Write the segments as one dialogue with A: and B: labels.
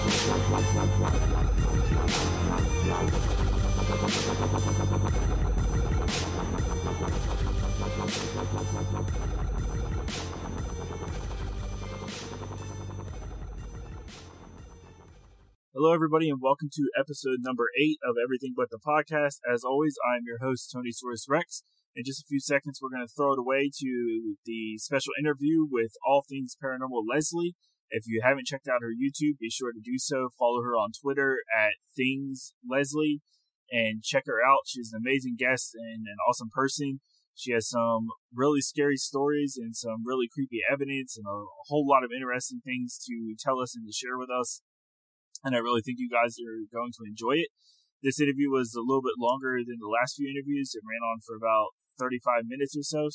A: Hello, everybody, and welcome to episode number 8 of Everything But the Podcast. As always, I'm your host, Tony Saurus Rex. In just a few seconds, we're going to throw it away to the special interview with All Things Paranormal Leslie. If you haven't checked out her YouTube, be sure to do so. Follow her on Twitter at Things Leslie and check her out. She's an amazing guest and an awesome person. She has some really scary stories and some really creepy evidence and a whole lot of interesting things to tell us and to share with us. And I really think you guys are going to enjoy it. This interview was a little bit longer than the last few interviews. It ran on for about 35 minutes or so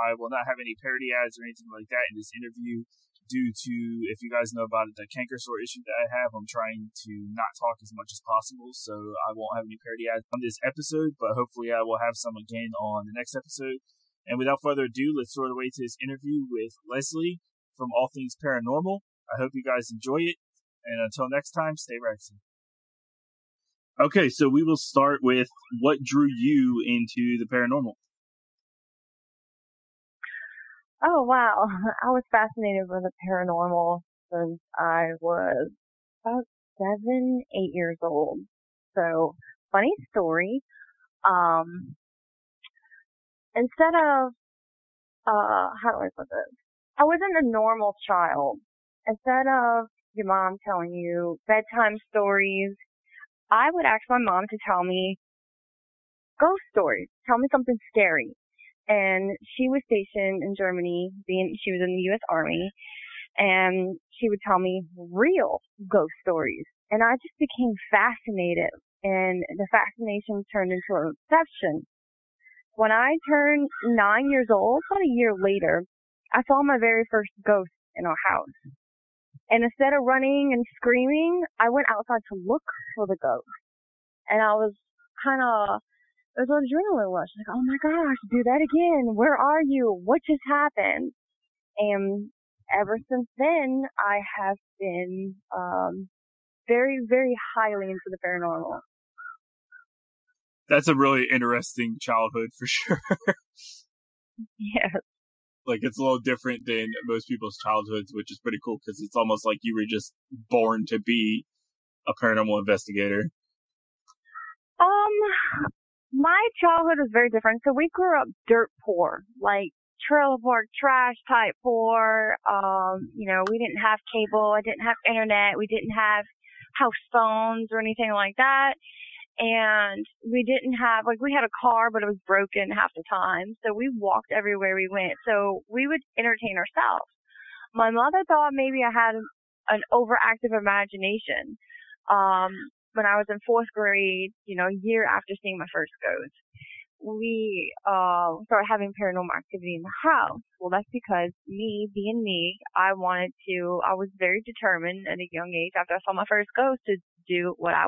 A: I will not have any parody ads or anything like that in this interview due to, if you guys know about it, the canker sore issue that I have. I'm trying to not talk as much as possible, so I won't have any parody ads on this episode, but hopefully I will have some again on the next episode. And without further ado, let's throw it away to this interview with Leslie from All Things Paranormal. I hope you guys enjoy it. And until next time, stay Rexy. Okay, so we will start with what drew you into the paranormal.
B: Oh, wow. I was fascinated with the paranormal since I was about 7, 8 years old. So, funny story. Instead of, how do I put this? I wasn't a normal child. Instead of your mom telling you bedtime stories, I would ask my mom to tell me ghost stories. Tell me something scary. And she was stationed in Germany, she was in the U.S. Army, and she would tell me real ghost stories. And I just became fascinated, and the fascination turned into an obsession. When I turned 9 years old, about a year later, I saw my very first ghost in our house. And instead of running and screaming, I went outside to look for the ghost. And I was it was an adrenaline rush. Like, oh my gosh, do that again. Where are you? What just happened? And ever since then, I have been very, very highly into the paranormal.
A: That's a really interesting childhood for sure.
B: Yes.
A: Like, it's a little different than most people's childhoods, which is pretty cool because it's almost like you were just born to be a paranormal investigator.
B: My childhood was very different. So we grew up dirt poor, like trailer park trash type poor. We didn't have cable. I didn't have internet. We didn't have house phones or anything like that. And we didn't have, we had a car, but it was broken half the time. So we walked everywhere we went. So we would entertain ourselves. My mother thought maybe I had an overactive imagination. When I was in 4th grade, a year after seeing my first ghost, we started having paranormal activity in the house. Well, that's because me, being me, I was very determined at a young age after I saw my first ghost to do what I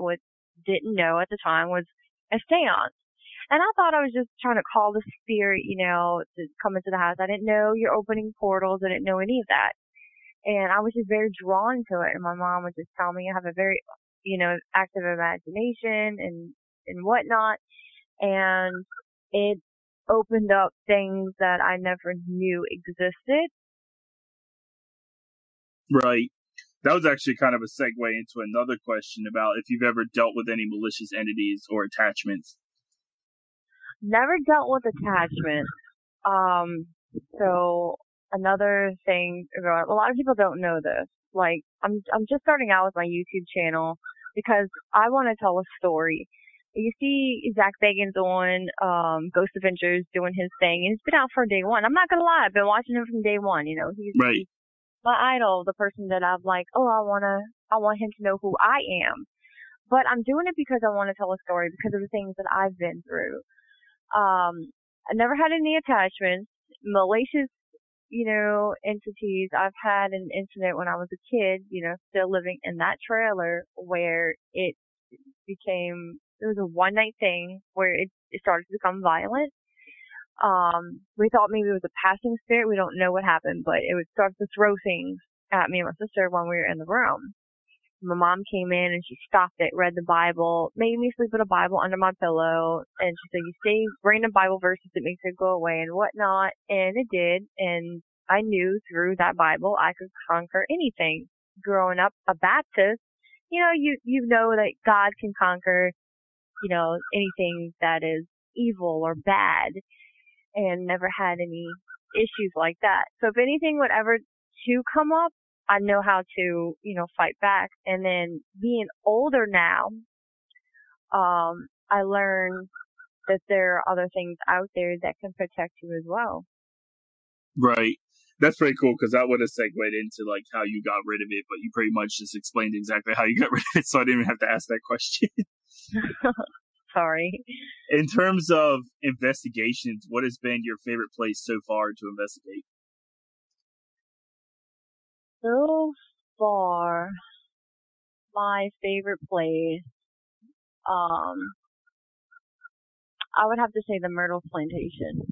B: didn't know at the time was a seance. And I thought I was just trying to call the spirit, to come into the house. I didn't know you're opening portals. I didn't know any of that. And I was just very drawn to it. And my mom would just tell me I have a very, active imagination and whatnot. And it opened up things that I never knew existed.
A: Right. That was actually kind of a segue into another question about if you've ever dealt with any malicious entities or attachments.
B: Never dealt with attachments. So another thing, a lot of people don't know this. Like, I'm just starting out with my YouTube channel because I want to tell a story. You see Zach Bagans on Ghost Adventures doing his thing, and he's been out for day one. I'm not gonna lie, I've been watching him from day one. He's
A: right.
B: My idol, the person that I'm like, I want him to know who I am. But I'm doing it because I want to tell a story because of the things that I've been through. I never had any attachments, malicious, entities. I've had an incident when I was a kid, still living in that trailer where it was a one night thing where it started to become violent. We thought maybe it was a passing spirit. We don't know what happened, but it would start to throw things at me and my sister when we were in the room. My mom came in and she stopped it, read the Bible, made me sleep with a Bible under my pillow, and she said, you say random Bible verses, it makes it go away and whatnot, and it did, and I knew through that Bible I could conquer anything. Growing up a Baptist, you know that God can conquer, anything that is evil or bad, and never had any issues like that. So if anything would ever to come up, I know how to, fight back. And then being older now, I learned that there are other things out there that can protect you as well.
A: Right. That's pretty cool, because that would have segued into like how you got rid of it, but you pretty much just explained exactly how you got rid of it, so I didn't even have to ask that question.
B: Sorry.
A: In terms of investigations, what has been your favorite place so far to investigate?
B: So far, my favorite place, I would have to say the Myrtle Plantation,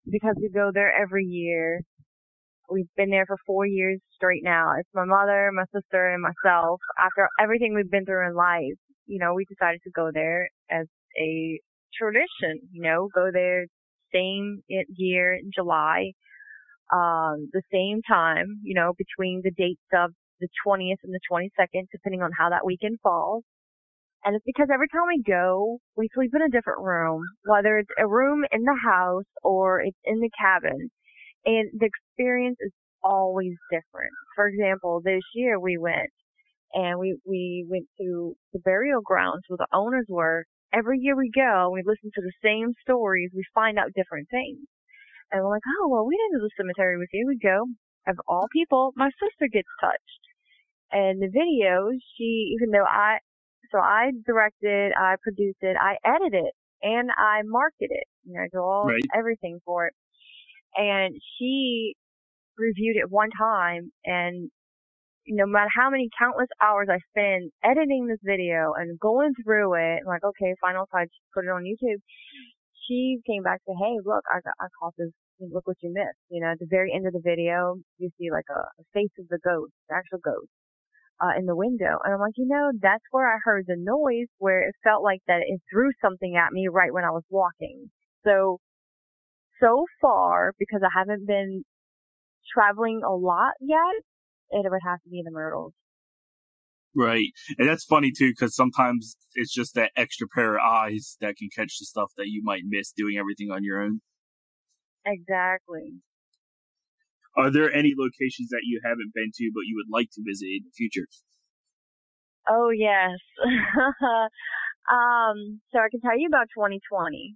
B: because we go there every year. We've been there for 4 years straight now. It's my mother, my sister, and myself. After everything we've been through in life, we decided to go there as a tradition, go there same year in July, the same time, between the dates of the 20th and the 22nd, depending on how that weekend falls. And it's because every time we go, we sleep in a different room, whether it's a room in the house or it's in the cabin. And the experience is always different. For example, this year we went and we went to the burial grounds where the owners were. Every year we go, we listen to the same stories, we find out different things. And we're like, oh, well, we didn't do the cemetery with you. We go. Of all people, my sister gets touched. And the video, even though I directed, I produced it, I edited it, and I marketed it. I do everything for it. And she reviewed it one time, and no matter how many countless hours I spend editing this video and going through it, I'm like, okay, final touch, put it on YouTube. She came back and said, hey, look, I caught this. Look what you missed. At the very end of the video, you see like a face of the ghost, the actual ghost, in the window. And I'm like, that's where I heard the noise, where it felt like that it threw something at me right when I was walking. So far, because I haven't been traveling a lot yet, it would have to be the Myrtles.
A: Right. And that's funny too, because sometimes it's just that extra pair of eyes that can catch the stuff that you might miss doing everything on your own.
B: Exactly.
A: Are there any locations that you haven't been to but you would like to visit in the future?
B: Oh, yes. So I can tell you about 2020.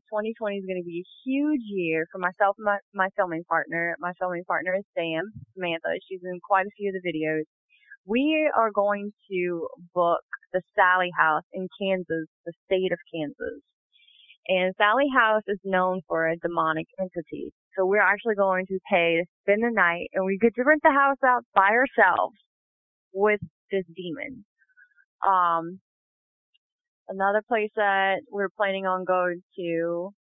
B: 2020 is going to be a huge year for myself and my filming partner. My filming partner is Samantha. She's in quite a few of the videos. We are going to book the Sally House in Kansas, the state of Kansas. And Sally House is known for a demonic entity. So we're actually going to pay to spend the night, and we get to rent the house out by ourselves with this demon. Another place that we're planning on going to,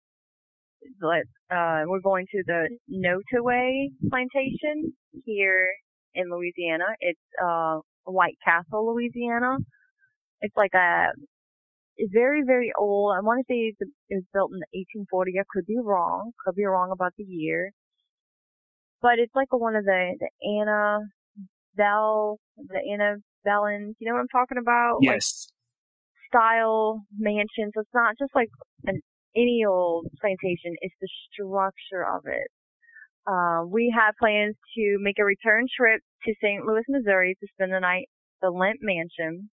B: we're going to the Notaway Plantation here in Louisiana. It's White Castle, Louisiana. It's like it's very, very old. I want to say it was built in 1840. I could be wrong. Could be wrong about the year. But it's like one of the Annabellans. You know what I'm talking about?
A: Yes.
B: Like, style mansions. It's not just like any old plantation. It's the structure of it. We have plans to make a return trip to St. Louis, Missouri to spend the night at the Lent Mansion.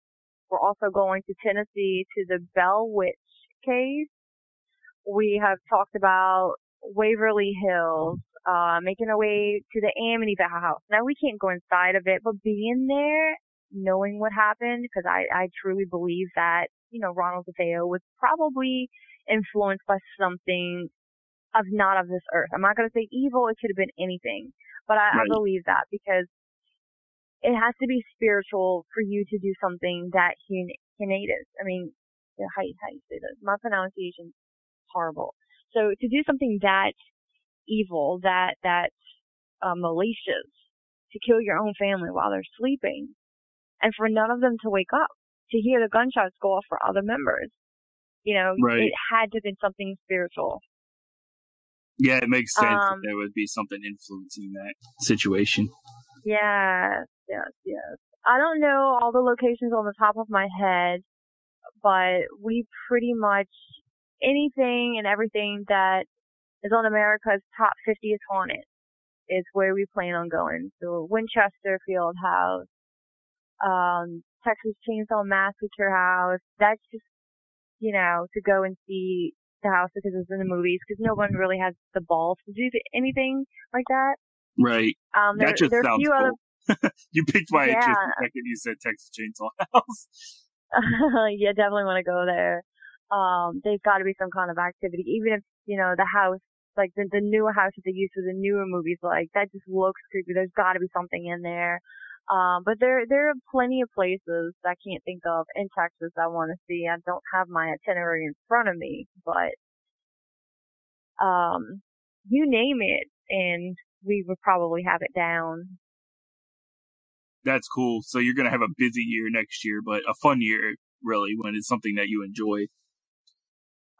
B: We're also going to Tennessee to the Bell Witch Cave. We have talked about Waverly Hills, making our way to the Amityville house. Now, we can't go inside of it, but being there, knowing what happened, because I truly believe that, Ronald DeFeo was probably influenced by something not of this earth. I'm not going to say evil. It could have been anything. But I believe that, because it has to be spiritual for you to do something that heinous. I mean, how you say this? My pronunciation's horrible. So to do something that evil, that malicious, to kill your own family while they're sleeping, and for none of them to wake up to hear the gunshots go off for other members.
A: Right.
B: It had to have been something spiritual.
A: Yeah, it makes sense that there would be something influencing that situation.
B: Yes. I don't know all the locations on the top of my head, but we pretty much, anything and everything that is on America's top 50th haunted is where we plan on going. So Winchester Field House, Texas Chainsaw Massacre House. That's just, to go and see the house because it's in the movies, because no one really has the balls to do anything like that.
A: Right. That just
B: there
A: sounds
B: few
A: cool.
B: Other...
A: You piqued my interest the second you said Texas Chainsaw House.
B: Yeah, definitely want to go there. There's got to be some kind of activity, even if, the house, like the newer house that they use for the newer movies, like that just looks creepy. There's got to be something in there. But there are plenty of places I can't think of in Texas I want to see. I don't have my itinerary in front of me, but you name it, and we would probably have it down.
A: That's cool. So you're going to have a busy year next year, but a fun year, really, when it's something that you enjoy.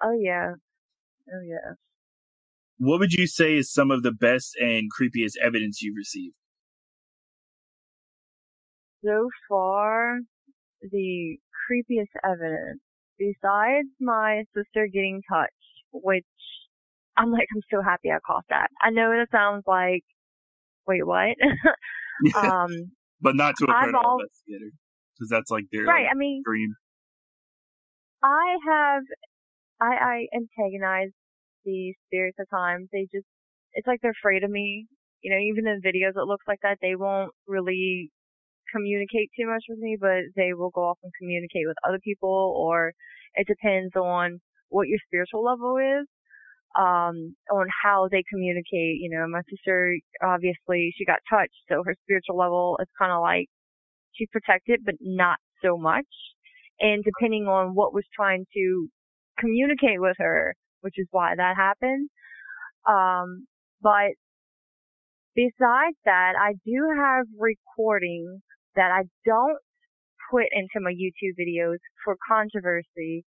B: Oh, yeah.
A: What would you say is some of the best and creepiest evidence you've received?
B: So far, the creepiest evidence, besides my sister getting touched, which I'm so happy I caught that. I know that sounds like, wait, what?
A: But not to a paranormal investigator, because that's like their
B: right.
A: dream.
B: I antagonize the spirits at times. It's like they're afraid of me. Even in videos it looks like that. They won't really communicate too much with me, but they will go off and communicate with other people, or it depends on what your spiritual level is, on how they communicate. My sister, obviously, she got touched, so her spiritual level is kind of like she's protected, but not so much. And depending on what was trying to communicate with her, which is why that happened. But besides that, I do have recordings that I don't put into my YouTube videos for controversy.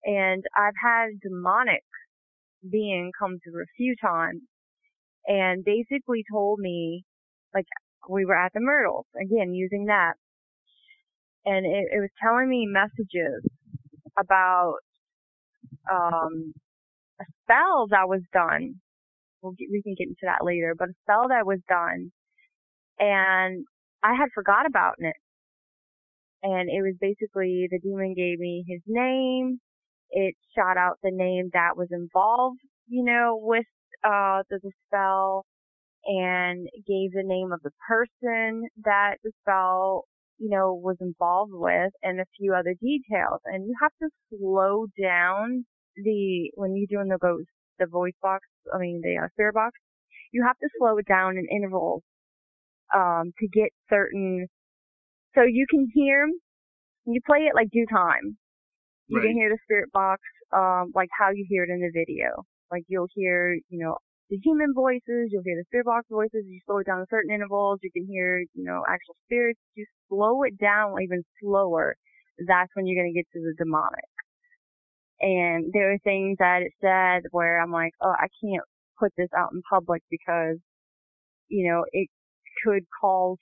B: And I've had demonic being come through a few times and basically told me, like, we were at the Myrtles, again, using that. And it was telling me messages about a spell that was done. We can get into that later, but a spell that was done, and I had forgot about it. And it was basically, the demon gave me his name. It shot out the name that was involved, with the spell, and gave the name of the person that the spell, was involved with, and a few other details. And you have to slow down when you're doing the voice box, the spirit box, you have to slow it down in intervals, to get certain, so you can you play it like due time. You can hear the spirit box, like how you hear it in the video. Like you'll hear, the human voices, you'll hear the spirit box voices. You slow it down at certain intervals, you can hear, actual spirits. You slow it down even slower. That's when you're going to get to the demonic. And there are things that it said where I'm like, oh, I can't put this out in public because, it could cause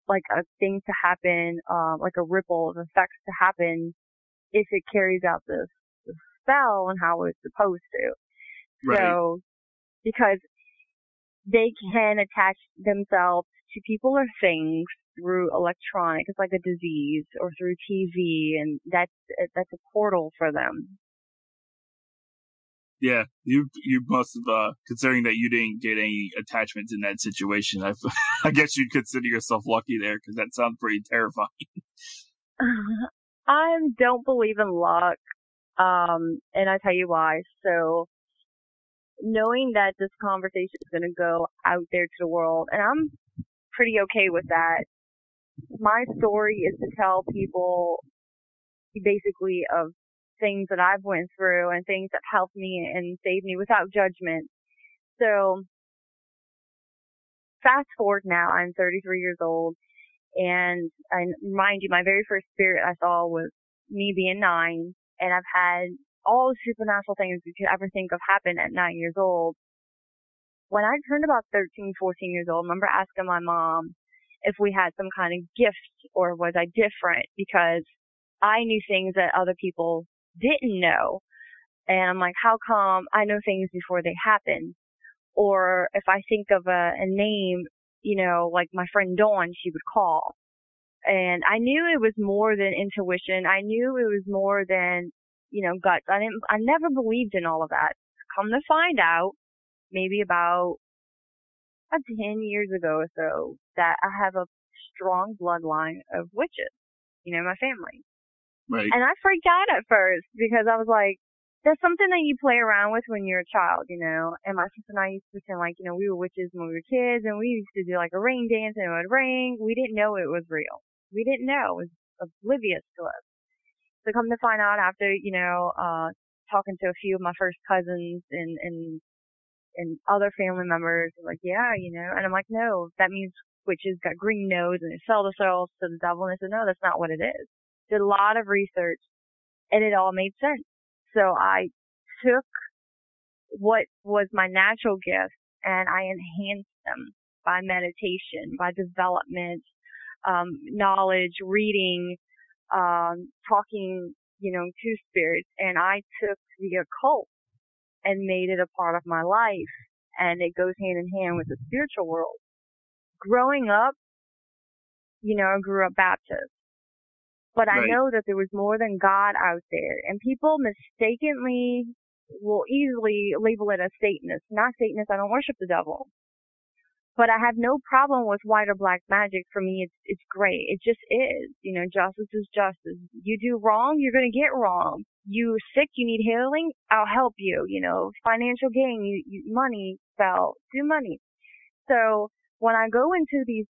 B: like a thing to happen, like a ripple of effects to happen if it carries out this spell and how it's supposed to. Right. So, because they can attach themselves to people or things through electronic, it's like a disease, or through TV, and that's a portal for them.
A: Yeah, you must have, considering that you didn't get any attachments in that situation, I guess you'd consider yourself lucky there, because that sounds pretty terrifying.
B: I don't believe in luck, and I tell you why. So, knowing that this conversation is going to go out there to the world, and I'm pretty okay with that. My story is to tell people basically of things that I've went through and things that helped me and saved me without judgment. So fast forward now, I'm 33 years old, And I remind you, my very first spirit I saw was me being 9, and I've had all the supernatural things you could ever think of happen at 9 years old. When I turned about 13, 14 years old, I remember asking my mom if we had some kind of gift or was I different, because I knew things that other people didn't know. And I'm like, how come I know things before they happen? Or if I think of a name, like my friend Dawn, she would call. And I knew it was more than intuition. I knew it was more than, guts. I never believed in all of that. Come to find out, maybe about 10 years ago or so, that I have a strong bloodline of witches, my family.
A: Right.
B: And I freaked out at first because I was like, there's something that you play around with when you're a child, And my sister and I used to pretend like, we were witches when we were kids, and we used to do like a rain dance and it would rain. We didn't know it was real. We didn't know. It was oblivious to us. So come to find out after, talking to a few of my first cousins and other family members, like, yeah, and I'm like, no, that means witches got green nose and they sell themselves to the devil. And I said, no, that's not what it is. Did a lot of research and it all made sense. So I took what was my natural gift and I enhanced them by meditation, by development, knowledge, reading, talking, to spirits. And I took the occult and made it a part of my life. And it goes hand in hand with the spiritual world. Growing up, I grew up Baptist. But I know that there was more than God out there. And people mistakenly will easily label it as Satanist. Not Satanist, I don't worship the devil. But I have no problem with white or black magic. For me, it's great. It just is. Justice is justice. You do wrong, you're going to get wrong. You're sick, you need healing, I'll help you. Financial gain, you money, spell, do money. So when I go into these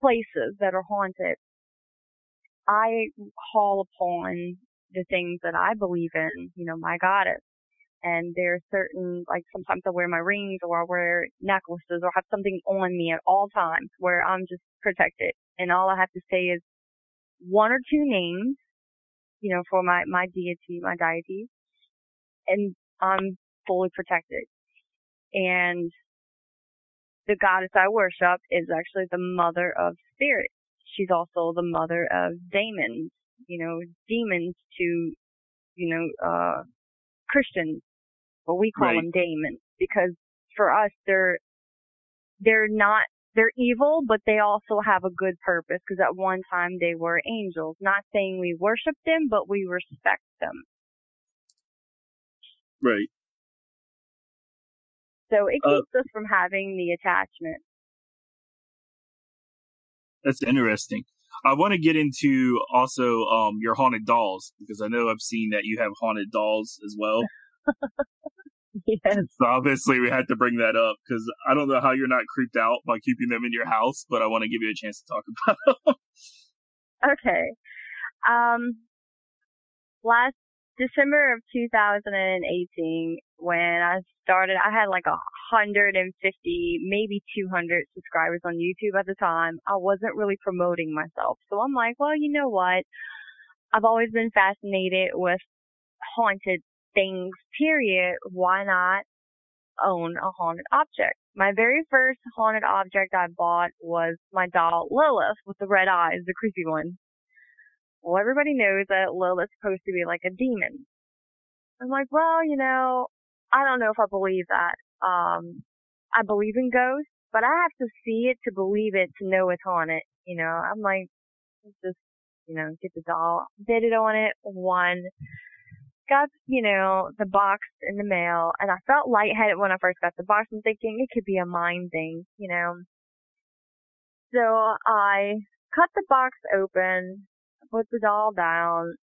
B: places that are haunted, I call upon the things that I believe in, my goddess. And there are certain, like sometimes I wear my rings or I wear necklaces or have something on me at all times where I'm just protected. And all I have to say is one or two names, for my deity, and I'm fully protected. And the goddess I worship is actually the mother of spirits. She's also the mother of demons, demons to, Christians. But we call them demons because for us, they're evil, but they also have a good purpose because at one time they were angels. Not saying we worship them, but we respect them.
A: Right.
B: So it keeps us from having the attachment.
A: That's interesting. I want to get into also your haunted dolls because I know I've seen that you have haunted dolls as well.
B: Yes.
A: So obviously we had to bring that up because I don't know how you're not creeped out by keeping them in your house, but I want to give you a chance to talk about them.
B: Okay. Last December of 2018, when I started, I had like 150, maybe 200 subscribers on YouTube at the time. I wasn't really promoting myself. So I'm like, well, you know what? I've always been fascinated with haunted things, period. Why not own a haunted object? My very first haunted object I bought was my doll Lilith with the red eyes, the creepy one. Well, everybody knows that Lilith's supposed to be like a demon. I'm like, well, I don't know if I believe that. I believe in ghosts, but I have to see it to believe it to know it's haunted. I'm like, just, get the doll, did it on it, won. Got, the box in the mail, and I felt lightheaded when I first got the box. I'm thinking it could be a mind thing, So I cut the box open, put the doll down,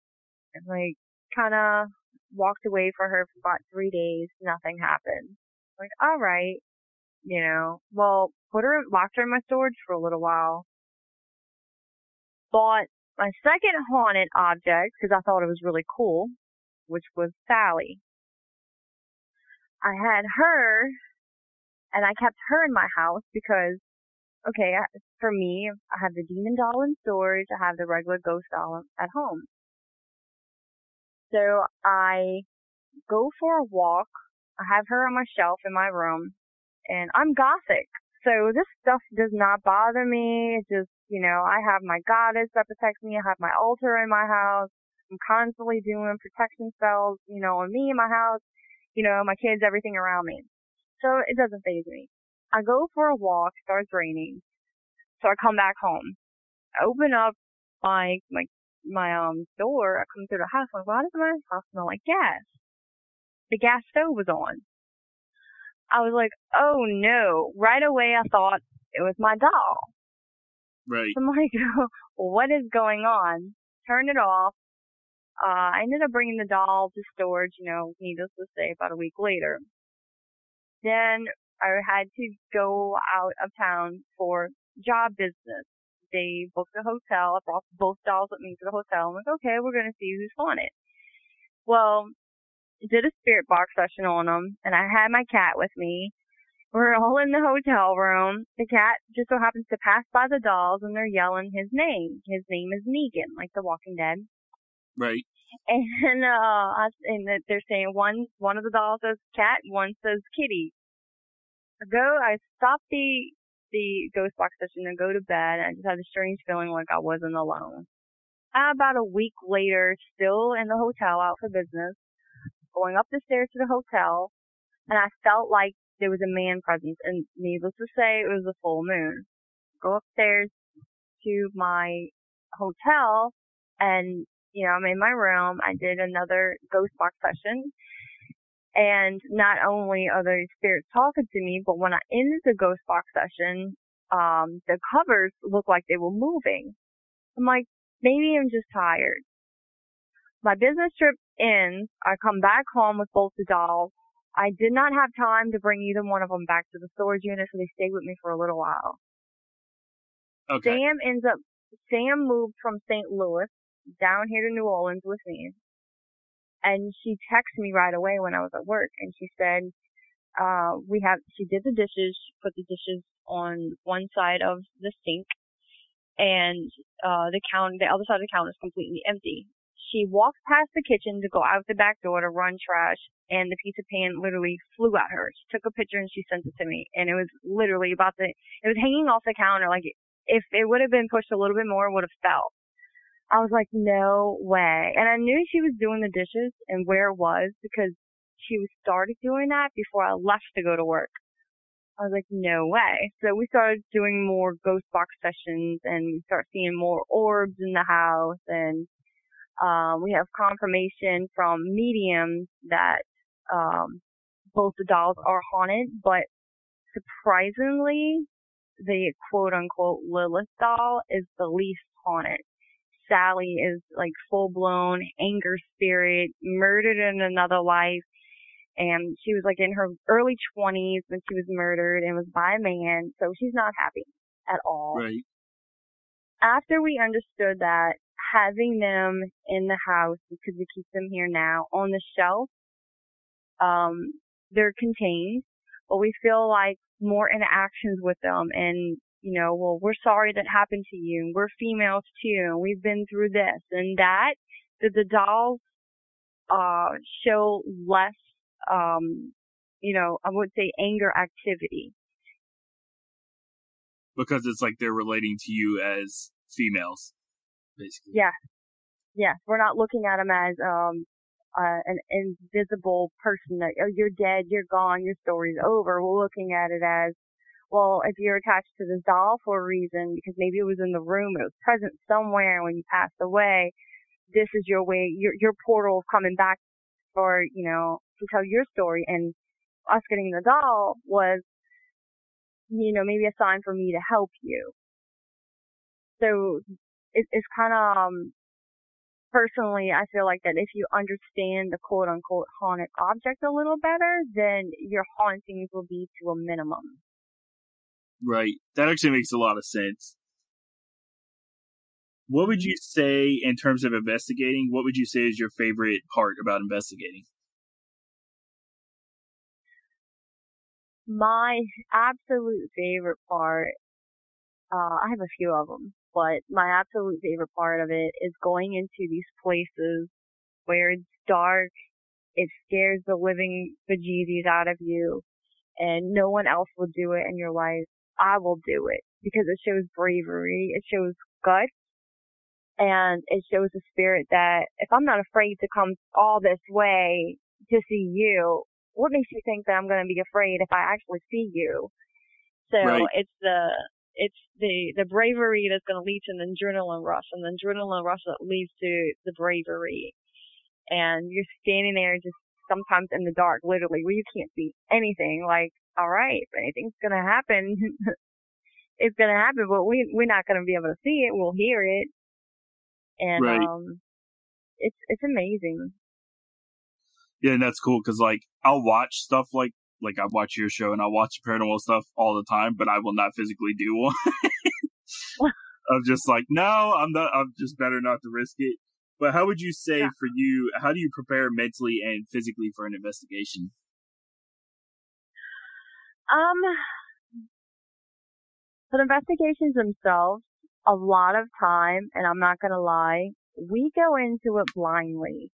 B: and like kind of walked away for her for about 3 days. Nothing happened. Like, all right, well, locked her in my storage for a little while. Bought my second haunted object because I thought it was really cool, which was Sally. I had her, and I kept her in my house because, okay, for me, I have the demon doll in storage. I have the regular ghost doll at home. So I go for a walk. I have her on my shelf in my room, and I'm gothic. So this stuff does not bother me. It just, I have my goddess that protects me. I have my altar in my house. I'm constantly doing protection spells, on me in my house, my kids, everything around me. So it doesn't faze me. I go for a walk, starts raining. So I come back home. I open up my door. I come through the house. I'm like, why does my house smell like gas? The gas stove was on. I was like, oh no. Right away I thought it was my doll.
A: Right.
B: So I'm like, what is going on? Turn it off. I ended up bringing the doll to storage, needless to say, about a week later. Then I had to go out of town for job business. They booked a hotel. I brought both dolls with me to the hotel. I'm like, okay, we're going to see who's on it. Well, did a spirit box session on them, and I had my cat with me. We're all in the hotel room. The cat just so happens to pass by the dolls, and they're yelling his name. His name is Negan, like The Walking Dead.
A: Right.
B: And they're saying one of the dolls says cat, one says kitty. I stopped the ghost box session and go to bed. And I just had a strange feeling like I wasn't alone. About a week later, still in the hotel, out for business, going up the stairs to the hotel, and I felt like there was a man present. And needless to say, it was a full moon. Go upstairs to my hotel, and I'm in my room. I did another ghost box session. And not only are the spirits talking to me, but when I ended the ghost box session, the covers looked like they were moving. I'm like, maybe I'm just tired. My business trip ends. I come back home with both the dolls. I did not have time to bring either one of them back to the storage unit, so they stayed with me for a little while.
A: Okay.
B: Sam moved from St. Louis down here to New Orleans with me. And she texted me right away when I was at work, and she said, she did the dishes, put the dishes on one side of the sink, and the other side of the counter is completely empty. She walked past the kitchen to go out the back door to run trash, and the piece of pan literally flew at her. She took a picture and she sent it to me, and it was literally it was hanging off the counter. Like, if it would have been pushed a little bit more, it would have fell. I was like, no way. And I knew she was doing the dishes and where it was because she started doing that before I left to go to work. I was like, no way. So we started doing more ghost box sessions, and we start seeing more orbs in the house, and we have confirmation from mediums that both the dolls are haunted, but surprisingly, the quote-unquote Lilith doll is the least haunted. Sally is like full-blown anger spirit, murdered in another life, and she was like in her early 20s when she was murdered and was by a man, so she's not happy at all.
A: Right.
B: After we understood that, having them in the house, because we keep them here now, on the shelf, they're contained, but we feel like more interactions with them, and well, we're sorry that happened to you. We're females too, and we've been through this and that. The dolls show less, I would say anger activity.
A: Because it's like they're relating to you as females, basically.
B: Yeah. We're not looking at them as an invisible person that, oh, you're dead, you're gone, your story's over. We're looking at it as, well, if you're attached to this doll for a reason, because maybe it was in the room, it was present somewhere when you passed away, this is your way, your portal of coming back for, to tell your story. And us getting the doll was, maybe a sign for me to help you. So it's kind of, personally, I feel like that if you understand the quote-unquote haunted object a little better, then your hauntings will be to a minimum.
A: Right. That actually makes a lot of sense. What would you say in terms of investigating? What would you say is your favorite part about investigating?
B: My absolute favorite part I have a few of them, but my absolute favorite part of it is going into these places where it's dark, it scares the living bejesus out of you, and no one else will do it, and you're like, I will do it, because it shows bravery, it shows guts, and it shows a spirit that if I'm not afraid to come all this way to see you, what makes you think that I'm going to be afraid if I actually see you? So
A: Right.
B: it's the bravery that's going to lead to an adrenaline rush, and the adrenaline rush that leads to the bravery. And you're standing there just sometimes in the dark, literally, where you can't see anything. Like, all right, if anything's going to happen, it's going to happen, but we're not going to be able to see it. We'll hear it. And
A: Right.
B: it's amazing.
A: Yeah, and that's cool because like I'll watch stuff like I watch your show and I'll watch paranormal stuff all the time, but I will not physically do one. I'm just like, no, I'm not. I'm just better not to risk it. But how would you say
B: Yeah.
A: for you? How do you prepare mentally and physically for an investigation?
B: For the investigations themselves, a lot of time, and I'm not gonna lie, we go into it blindly.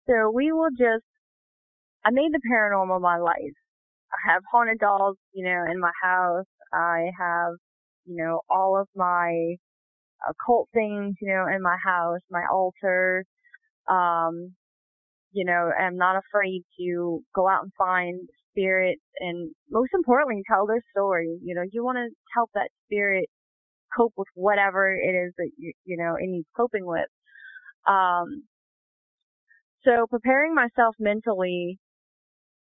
B: So we will just, I made the paranormal my life. I have haunted dolls, in my house. I have, all of my occult things, in my house, my altar. Um, I'm not afraid to go out and find spirits and most importantly, tell their story. You want to help that spirit cope with whatever it is that it needs coping with. Um, so preparing myself mentally,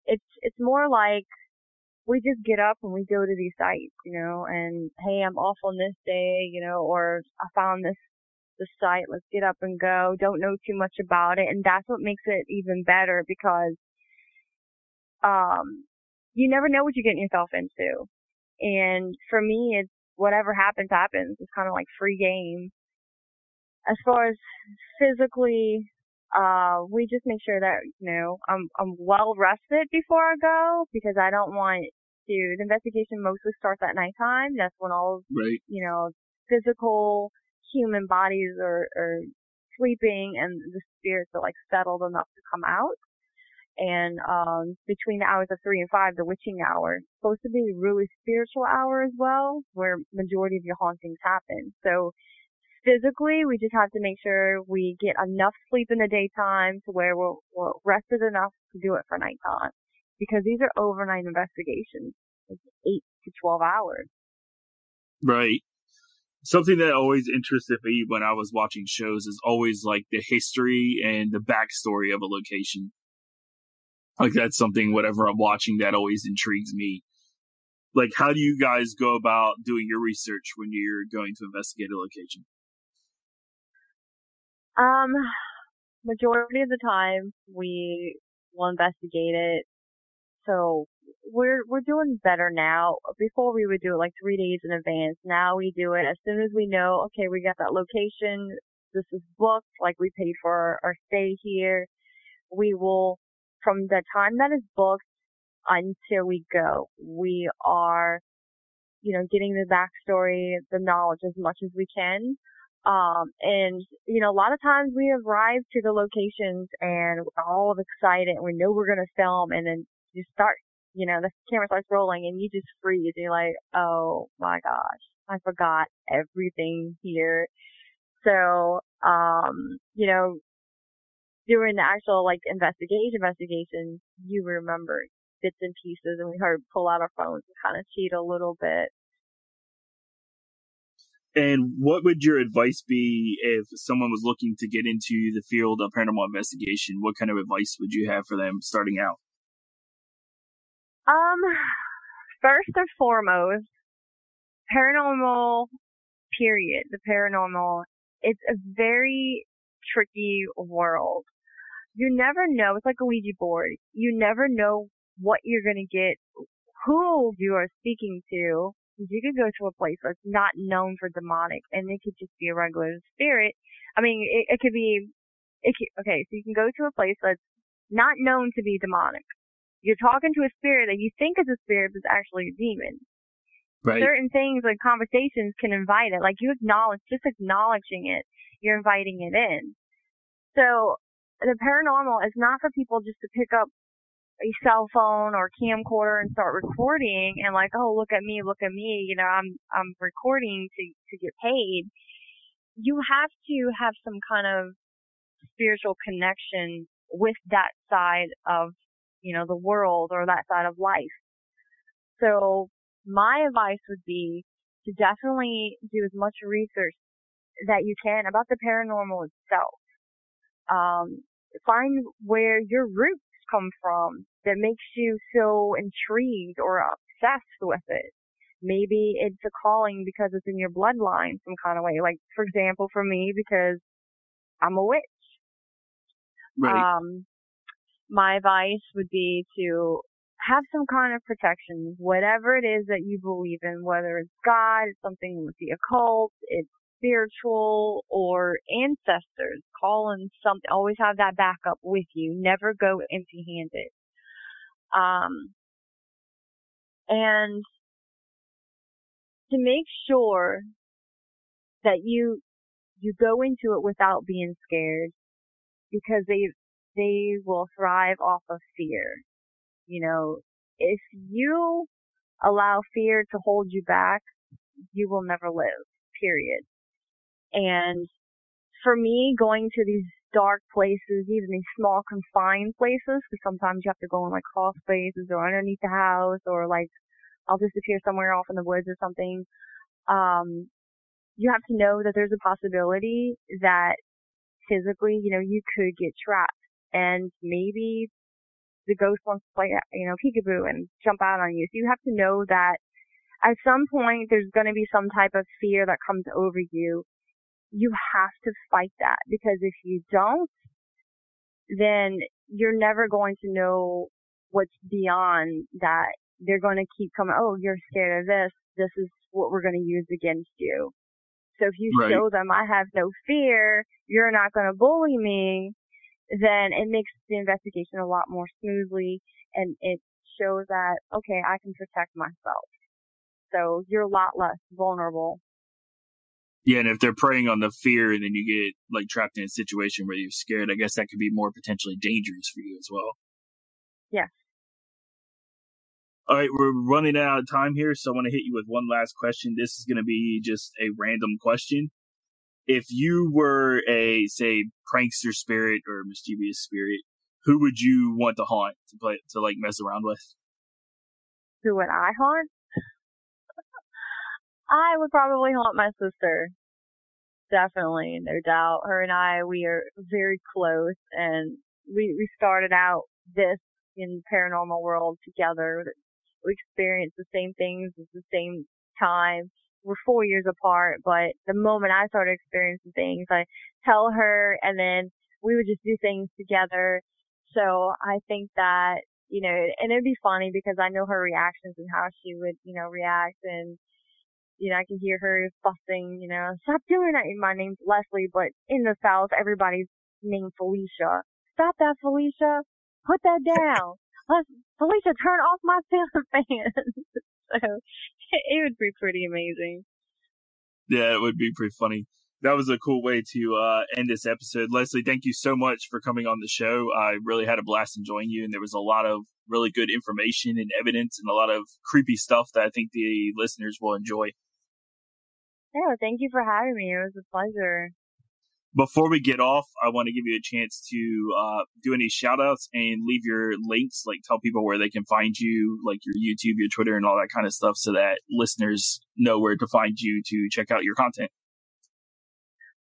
B: it's more like we just get up and we go to these sites, and hey, I'm off on this day, or I found this site, let's get up and go. Don't know too much about it, and that's what makes it even better because you never know what you're getting yourself into. And for me, it's whatever happens, happens. It's kind of like free game. As far as physically, we just make sure that, I'm well rested before I go because I don't want to, the investigation mostly starts at nighttime. That's when all,
A: Right.
B: physical human bodies are sleeping and the spirits are like settled enough to come out. And between the hours of 3 and 5, the witching hour, it's supposed to be a really spiritual hour as well, where majority of your hauntings happen. So physically, we just have to make sure we get enough sleep in the daytime to where we're rested enough to do it for nighttime, because these are overnight investigations. It's 8 to 12 hours.
A: Right. Something that always interested me when I was watching shows is always like the history and the backstory of a location. Like that's something, whatever I'm watching, that always intrigues me. Like, how do you guys go about doing your research when you're going to investigate a location?
B: Majority of the time we will investigate it. So we're doing better now. Before we would do it like 3 days in advance. Now we do it as soon as we know, okay, we got that location, this is booked, like we paid for our stay here. We will, from the time that is booked until we go, we are, getting the backstory, the knowledge as much as we can. And, a lot of times we arrive to the locations and we're all excited and we know we're going to film, and then you start, the camera starts rolling and you just freeze. You're like, oh my gosh, I forgot everything here. So, during the actual like investigation, you remember bits and pieces, and we heard pull out our phones and kind of cheat a little bit.
A: And what would your advice be if someone was looking to get into the field of paranormal investigation? What kind of advice would you have for them starting out?
B: First and foremost, paranormal, period. The paranormal, it's a very tricky world. You never know. It's like a Ouija board. You never know what you're going to get, who you are speaking to. You could go to a place that's not known for demonic, and it could just be a regular spirit. I mean, it could be, okay, so you can go to a place that's not known to be demonic. You're talking to a spirit that you think is a spirit, but it's actually a demon.
A: Right.
B: Certain things like conversations can invite it. Like just acknowledging it, you're inviting it in. So the paranormal is not for people just to pick up a cell phone or camcorder and start recording and like, oh, look at me, you know, I'm recording to get paid. You have to have some kind of spiritual connection with that side of, you know, the world or that side of life. So my advice would be to definitely do as much research that you can about the paranormal itself. Find where your roots come from that makes you so intrigued or obsessed with it. Maybe it's a calling because it's in your bloodline some kind of way. Like, for example, for me, because I'm a witch.
A: Right.
B: My advice would be to have some kind of protection, whatever it is that you believe in, whether it's God, it's something with the occult, it's spiritual, or ancestors. Call in something. Always have that backup with you. Never go empty-handed. And to make sure that you go into it without being scared, because they will thrive off of fear. You know, if you allow fear to hold you back, you will never live, period. And for me, going to these dark places, even these small confined places, because sometimes you have to go in like crawl spaces or underneath the house, or like I'll disappear somewhere off in the woods or something. You have to know that there's a possibility that physically, you know, you could get trapped, and maybe the ghost wants to play, you know, peekaboo and jump out on you. So you have to know that at some point there's going to be some type of fear that comes over you. You have to fight that, because if you don't, then you're never going to know what's beyond that. They're going to keep coming, oh, you're scared of this. This is what we're going to use against you. So if you
A: Right.
B: show them I have no fear, you're not going to bully me, then it makes the investigation a lot more smoothly, and it shows that, okay, I can protect myself. So you're a lot less vulnerable.
A: Yeah, and if they're preying on the fear and then you get like trapped in a situation where you're scared, I guess that could be more potentially dangerous for you as well.
B: Yeah.
A: All right, we're running out of time here, so I want to hit you with one last question. This is going to be just a random question. If you were a, say, prankster spirit or mischievous spirit, who would you want to haunt to like mess around with?
B: Who would I haunt? I would probably haunt my sister. Definitely, no doubt. Her and I, we are very close, and we started out this in paranormal world together. We experienced the same things at the same time. We're 4 years apart, but the moment I started experiencing things, I tell her, and then we would just do things together. So I think that, you know, and it'd be funny because I know her reactions and how she would, you know, react, and you know, I can hear her fussing, you know, stop doing that. My name's Leslie, but in the South, everybody's named Felicia. Stop that, Felicia. Put that down. Felicia, turn off my ceiling fan. So it would be pretty amazing.
A: Yeah, it would be pretty funny. That was a cool way to end this episode. Leslie, thank you so much for coming on the show. I really had a blast enjoying you, and there was a lot of really good information and evidence and a lot of creepy stuff that I think the listeners will enjoy.
B: Yeah, thank you for having me. It was a pleasure.
A: Before we get off, I want to give you a chance to do any shout outs and leave your links, like tell people where they can find you, like your YouTube, your Twitter, and all that kind of stuff, so that listeners know where to find you to check out your content.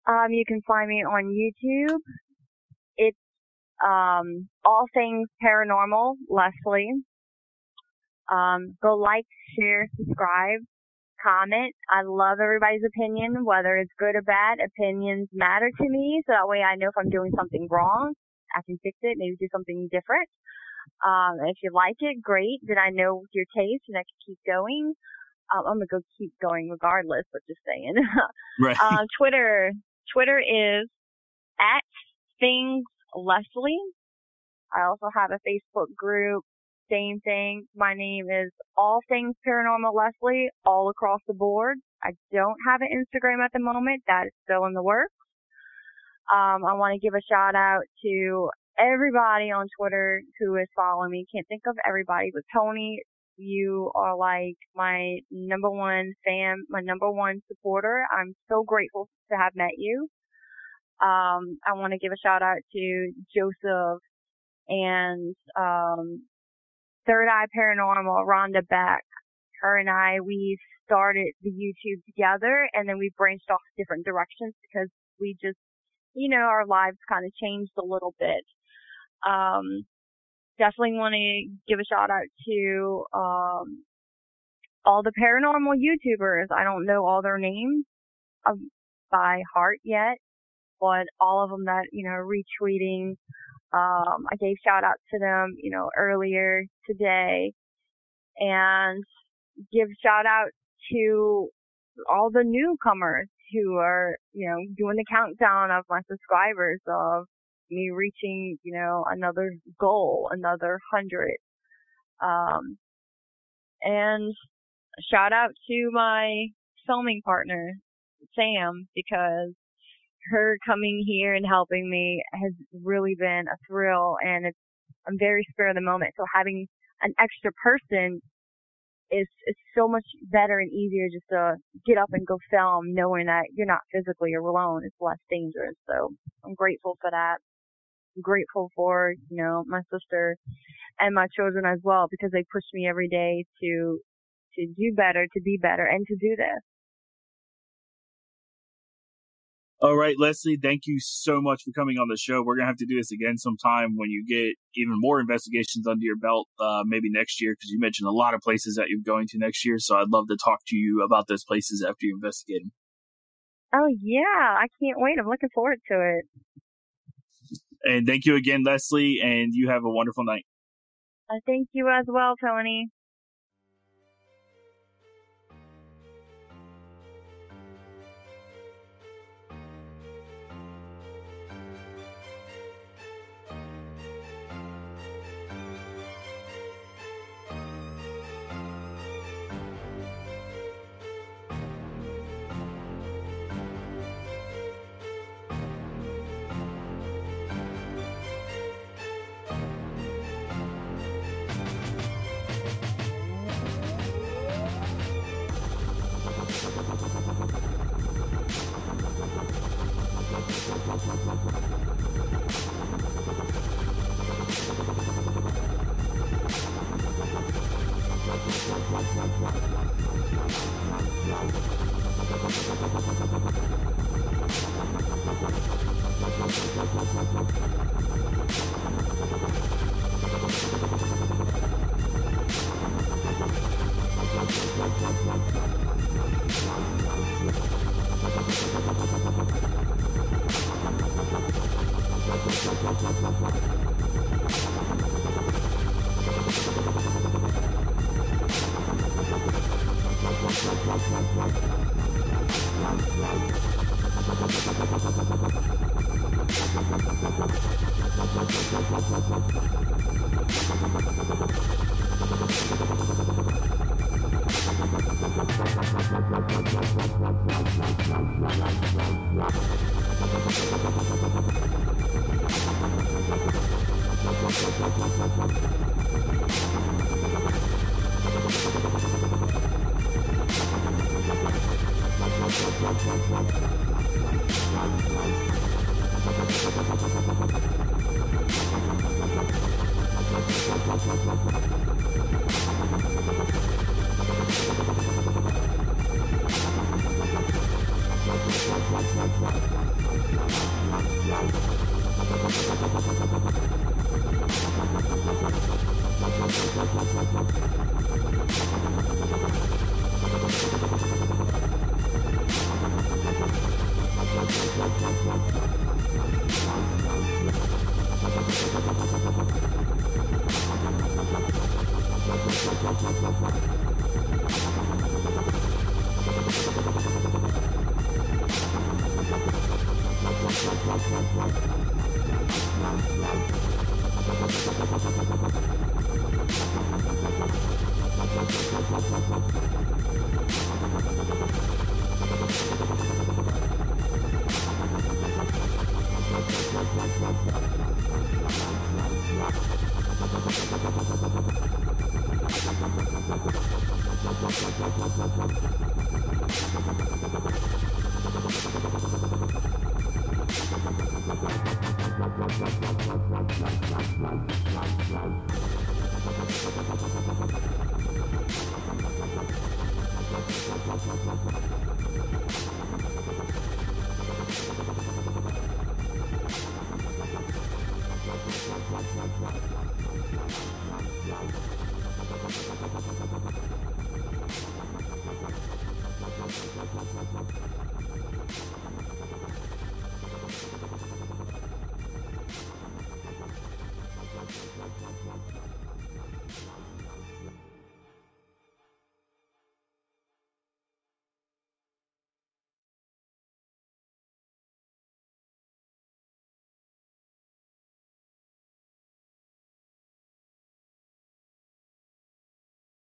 B: You can find me on YouTube. It's All Things Paranormal, Leslie. Go like, share, subscribe, comment. I love everybody's opinion, whether it's good or bad. Opinions matter to me, so that way I know if I'm doing something wrong, I can fix it, maybe do something different. If you like it, great. Then I know your taste and I can keep going. I'm gonna go keep going regardless, but just saying.
A: Right.
B: Twitter is @ThingsLeslie. I also have a Facebook group. same thing. My name is All Things Paranormal Leslie, all across the board. I don't have an Instagram at the moment. That is still in the works. I want to give a shout out to everybody on Twitter who is following me. Can't think of everybody, but Tony, you are like my number one fan, my number one supporter. I'm so grateful to have met you. I want to give a shout out to Joseph and Third Eye Paranormal, Rhonda Beck. Her and I, we started the YouTube together, and then we branched off different directions because we just, our lives kind of changed a little bit. Definitely want to give a shout out to all the paranormal YouTubers. I don't know all their names by heart yet, but all of them that, retweeting. I gave shout outs to them, earlier today, and give shout out to all the newcomers who are, doing the countdown of my subscribers, of me reaching, another goal, another 100. And shout out to my filming partner, Sam, because her coming here and helping me has really been a thrill, and I'm very spur of the moment. So having an extra person is so much better and easier just to get up and go film, knowing that you're not physically alone. It's less dangerous. So I'm grateful for that. I'm grateful for, my sister and my children as well, because they push me every day to do better, to be better, and to do this.
A: All right, Leslie, thank you so much for coming on the show. We're going to have to do this again sometime when you get even more investigations under your belt, maybe next year, because you mentioned a lot of places that you're going to next year. So I'd love to talk to you about those places after you investigate them.
B: Oh, yeah. I can't wait. I'm looking forward to it.
A: And thank you again, Leslie, and you have a wonderful night.
B: Thank you as well, Tony.